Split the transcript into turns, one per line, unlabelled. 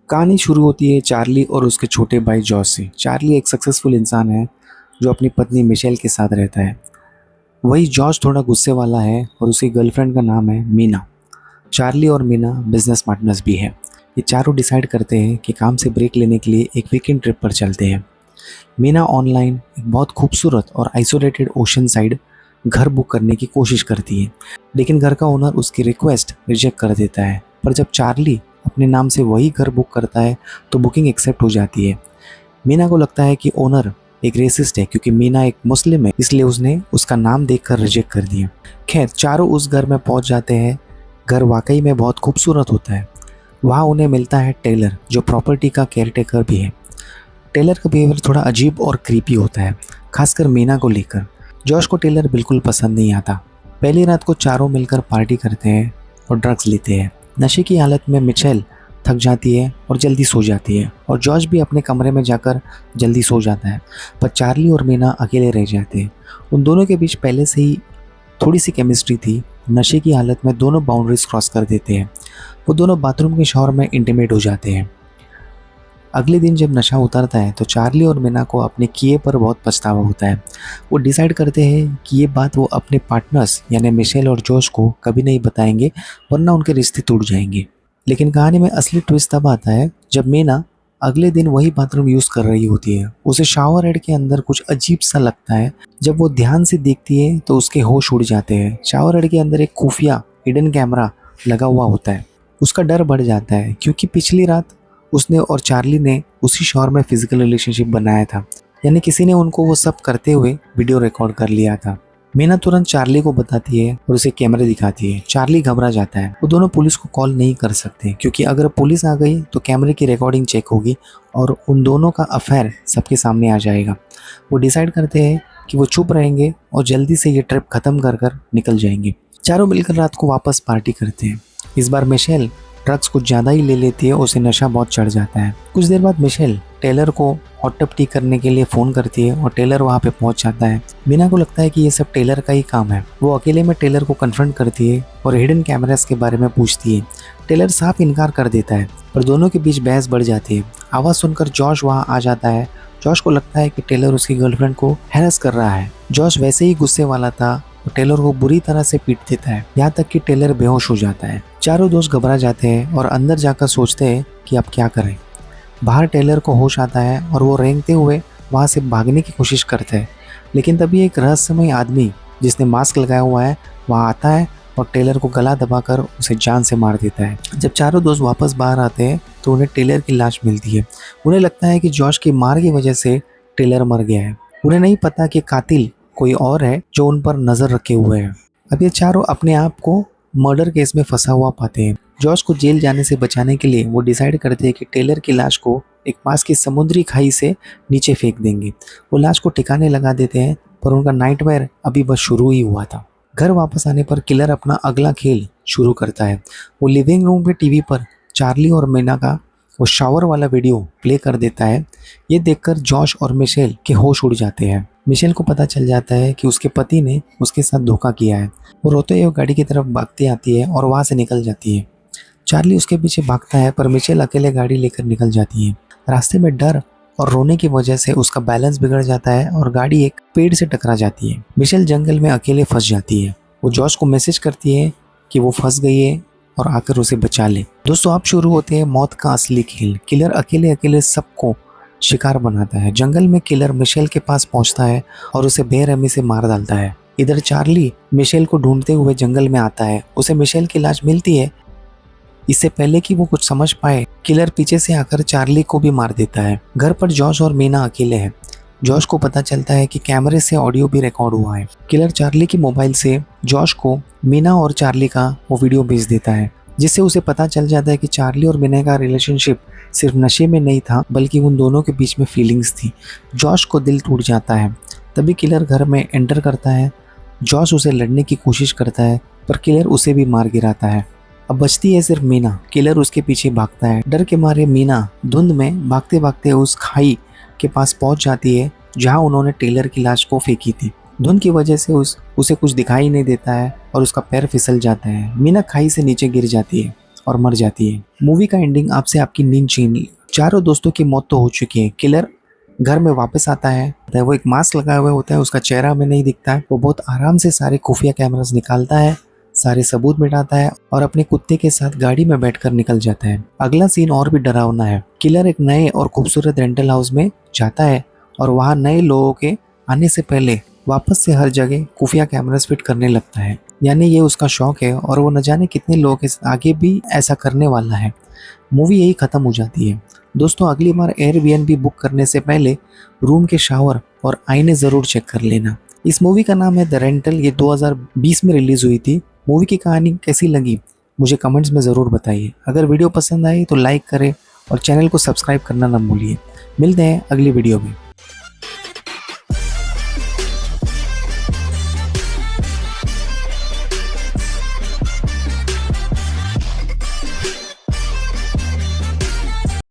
कहानी शुरू होती है चार्ली और उसके छोटे भाई जॉस से। चार्ली एक सक्सेसफुल इंसान है जो अपनी पत्नी मिशेल के साथ रहता है। वही जॉस थोड़ा गुस्से वाला है और उसकी गर्लफ्रेंड का नाम है मीना। चार्ली और मीना बिजनेस पार्टनर्स भी है। ये चारों डिसाइड करते हैं कि काम से ब्रेक लेने के लिए एक वीकेंड ट्रिप पर चलते हैं। मीना ऑनलाइन एक बहुत खूबसूरत और आइसोलेटेड ओशन साइड घर बुक करने की कोशिश करती है, लेकिन घर का ओनर उसकी रिक्वेस्ट रिजेक्ट कर देता है। पर जब चार्ली अपने नाम से वही घर बुक करता है तो बुकिंग एक्सेप्ट हो जाती है। मीना को लगता है कि ओनर एक रेसिस्ट है क्योंकि मीना एक मुस्लिम है, इसलिए उसने उसका नाम देखकर रिजेक्ट कर दिया। खैर, चारों उस घर में पहुंच जाते हैं। घर वाकई में बहुत खूबसूरत होता है। वहाँ उन्हें मिलता है टेलर, जो प्रॉपर्टी का केयरटेकर भी है। टेलर का बिहेवियर थोड़ा अजीब और क्रीपी होता है, खासकर मीना को लेकर। जॉश को टेलर बिल्कुल पसंद नहीं आता। पहली रात को चारों मिलकर पार्टी करते हैं और ड्रग्स लेते हैं। नशे की हालत में मिशेल थक जाती है और जल्दी सो जाती है, और जॉश भी अपने कमरे में जाकर जल्दी सो जाता है। पर चार्ली और मीना अकेले रह जाते हैं। उन दोनों के बीच पहले से ही थोड़ी सी केमिस्ट्री थी। नशे की हालत में दोनों बाउंड्रीज क्रॉस कर देते हैं। वो दोनों बाथरूम के शॉवर में इंटीमेट हो जाते हैं। अगले दिन जब नशा उतरता है तो चार्ली और मीना को अपने किए पर बहुत पछतावा होता है। वो डिसाइड करते हैं कि ये बात वो अपने पार्टनर्स यानी मिशेल और जॉश को कभी नहीं बताएंगे, वरना उनके रिश्ते टूट जाएंगे। लेकिन कहानी में असली ट्विस्ट तब आता है जब मीना अगले दिन वही बाथरूम यूज़ कर रही होती है। उसे शावर हेड के अंदर कुछ अजीब सा लगता है। जब वो ध्यान से देखती है तो उसके होश उड़ जाते हैं। शावर हेड के अंदर एक खुफिया हिडन कैमरा लगा हुआ होता है। उसका डर बढ़ जाता है क्योंकि पिछली रात उसने और चार्ली ने उसी शॉवर में फिजिकल रिलेशनशिप बनाया था, यानी किसी ने उनको वो सब करते हुए वीडियो रिकॉर्ड कर लिया था। मीना तुरंत चार्ली को बताती है और उसे कैमरे दिखाती है। चार्ली घबरा जाता है। वो दोनों पुलिस को कॉल नहीं कर सकते क्योंकि अगर पुलिस आ गई तो कैमरे की रिकॉर्डिंग चेक होगी और उन दोनों का अफेयर सबके सामने आ जाएगा। वो डिसाइड करते हैं कि वो चुप रहेंगे और जल्दी से ये ट्रिप खत्म कर कर निकल जाएंगे। चारों मिलकर रात को वापस पार्टी करते हैं। इस बार मिशेल ड्रग्स कुछ ज़्यादा ही ले लेती है। उसे नशा बहुत चढ़ जाता है। कुछ देर बाद मिशेल टेलर को हॉट टब टी करने के लिए फ़ोन करती है और टेलर वहाँ पे पहुँच जाता है। मीना को लगता है कि ये सब टेलर का ही काम है। वो अकेले में टेलर को कन्फ्रंट करती है और हिडन कैमरास के बारे में पूछती है। टेलर साफ इनकार कर देता है, पर दोनों के बीच बहस बढ़ जाती है। आवाज़ सुनकर जॉश वहाँ आ जाता है। जॉश को लगता है कि टेलर उसकी गर्लफ्रेंड को हैरेस कर रहा है। जॉश वैसे ही गुस्से वाला था, टेलर को बुरी तरह से पीट देता है, यहाँ तक कि टेलर बेहोश हो जाता है। चारों दोस्त घबरा जाते हैं और अंदर जाकर सोचते हैं कि अब क्या करें। बाहर टेलर को होश आता है और वो रेंगते हुए वहाँ से भागने की कोशिश करते हैं, लेकिन तभी एक रहस्यमय आदमी जिसने मास्क लगाया हुआ है वहाँ आता है और टेलर को गला दबाकर उसे जान से मार देता है। जब चारों दोस्त वापस बाहर आते हैं तो उन्हें टेलर की लाश मिलती है। उन्हें लगता है कि जॉश की मार की वजह से टेलर मर गया है। उन्हें नहीं पता कि कातिल कोई और है जो उन पर नज़र रखे हुए है। अब ये चारों अपने आप को मर्डर केस में फंसा हुआ पाते हैं। जॉश को जेल जाने से बचाने के लिए वो डिसाइड करते हैं कि टेलर की लाश को एक पास की समुद्री खाई से नीचे फेंक देंगे। वो लाश को ठिकाने लगा देते हैं, पर उनका नाइटमेयर अभी बस शुरू ही हुआ था। घर वापस आने पर किलर अपना अगला खेल शुरू करता है। वो लिविंग रूम पे टीवी पर चार्ली और मीना का वो शावर वाला वीडियो प्ले कर देता है। ये देखकर जॉश और मिशेल के होश उड़ जाते हैं। मिशेल को पता चल जाता है कि उसके पति ने उसके साथ धोखा किया है। वो रोते हुए गाड़ी की तरफ भागती आती है और वहाँ से निकल जाती है। चार्ली उसके पीछे भागता है, पर मिशेल अकेले गाड़ी लेकर निकल जाती है। रास्ते में डर और रोने की वजह से उसका बैलेंस बिगड़ जाता है और गाड़ी एक पेड़ से टकरा जाती है। मिशेल जंगल में अकेले फंस जाती है। वो जॉश को मैसेज करती है कि वो फंस गई है और आकर उसे बचा ले। दोस्तों, अब शुरू होते हैं मौत का असली खेल। किलर अकेले अकेले सबको शिकार बनाता है। जंगल में किलर मिशेल के पास पहुंचता है और उसे बेरहमी से मार डालता है। इधर चार्ली मिशेल को ढूंढते हुए जंगल में आता है। उसे मिशेल की लाश मिलती है। इससे पहले कि वो कुछ समझ पाए, किलर पीछे से आकर चार्ली को भी मार देता है। घर पर जॉश और मीना अकेले हैं। जॉश को पता चलता है कि कैमरे से ऑडियो भी रिकॉर्ड हुआ है। किलर चार्ली की मोबाइल से जॉश को मीना और चार्ली का वो वीडियो भेज देता है, जिससे उसे पता चल जाता है कि चार्ली और मीना का रिलेशनशिप सिर्फ नशे में नहीं था, बल्कि उन दोनों के बीच में फीलिंग्स थी। जॉश को दिल टूट जाता है। तभी किलर घर में एंटर करता है। जॉश उसे लड़ने की कोशिश करता है, पर किलर उसे भी मार गिराता है। अब बचती है सिर्फ मीना। किलर उसके पीछे भागता है। डर के मारे मीना धुंध में भागते भागते उस खाई के पास पहुंच जाती है जहां उन्होंने टेलर की लाश को फेंकी थी। धुंध की वजह से उसे कुछ दिखाई नहीं देता है और उसका पैर फिसल जाता है। मीना खाई से नीचे गिर जाती है और मर जाती है। मूवी का एंडिंग आपसे आपकी नींद छीन ली। चारों दोस्तों की मौत तो हो चुकी है। किलर घर में वापस आता है, वो एक मास्क लगाए हुए होता है, उसका चेहरा हमें नहीं दिखता है। वो बहुत आराम से सारे खुफिया कैमरास निकालता है, सारे सबूत मिटाता है और अपने कुत्ते के साथ गाड़ी में बैठकर निकल जाता है। अगला सीन और भी डरावना है। किलर एक नए और खूबसूरत रेंटल हाउस में जाता है और वहां नए लोगों के आने से पहले वापस से हर जगह खुफिया कैमरास फिट करने लगता है। यानी ये उसका शौक है और वो न जाने कितने लोगों के आगे भी ऐसा करने वाला है। मूवी यही खत्म हो जाती है। दोस्तों, अगली बार एयरबीएनबी बुक करने से पहले रूम के शावर और आईने ज़रूर चेक कर लेना। इस मूवी का नाम है द रेंटल। ये 2020 में रिलीज़ हुई थी। मूवी की कहानी कैसी लगी मुझे कमेंट्स में ज़रूर बताइए। अगर वीडियो पसंद आई तो लाइक करें और चैनल को सब्सक्राइब करना ना भूलिए। मिलते हैं अगली वीडियो में।